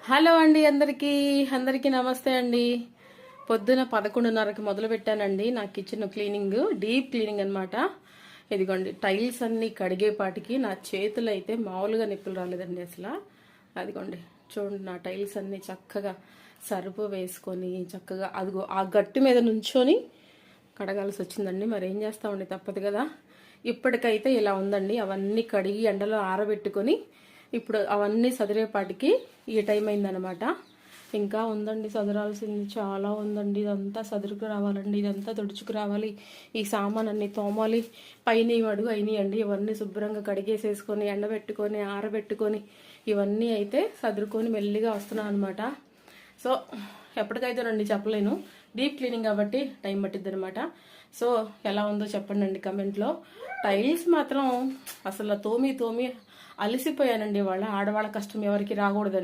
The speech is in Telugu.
హలో అండి, అందరికీ నమస్తే అండి. పొద్దున 11:30కి మొదలు పెట్టానండి నా కిచెన్ క్లీనింగ్, డీప్ క్లీనింగ్ అనమాట. ఇదిగోండి, టైల్స్ అన్ని కడిగేపాటికి నా చేతులు అయితే మామూలుగా నిప్పులు రాలేదండి అసలు. అదిగోండి చూడండి, నా టైల్స్ అన్ని చక్కగా సరుపు వేసుకొని చక్కగా అదిగో ఆ గట్టు మీద నుంచొని కడగాల్సి వచ్చిందండి. మరి ఏం చేస్తామండి, తప్పదు కదా. ఇప్పటికైతే ఇలా ఉందండి. అవన్నీ కడిగి ఎండలో ఆరబెట్టుకొని ఇప్పుడు అవన్నీ సదిరేపాటికి ఈ టైం అయిందనమాట. ఇంకా ఉందండి, సదరాల్సింది చాలా ఉందండి. ఇదంతా సదురుకు రావాలండి, ఇదంతా తుడుచుకు రావాలి, ఈ సామాన్ అన్ని తోమాలి. పైన అడుగు అయినాయండి. ఇవన్నీ శుభ్రంగా కడిగేసేసుకొని ఎండబెట్టుకొని ఆరబెట్టుకొని ఇవన్నీ అయితే సదురుకొని మెల్లిగా వస్తున్నాను అనమాట. సో ఎప్పటికైతేనండి చెప్పలేను, డీప్ క్లీనింగ్ కాబట్టి టైం పట్టిద్ది అనమాట. సో ఎలా ఉందో చెప్పండి కమెంట్లో. టైల్స్ మాత్రం అసలు తోమి అలసిపోయానండి. వాళ్ళ ఆడవాళ్ళ కష్టం ఎవరికి రాకూడదండి.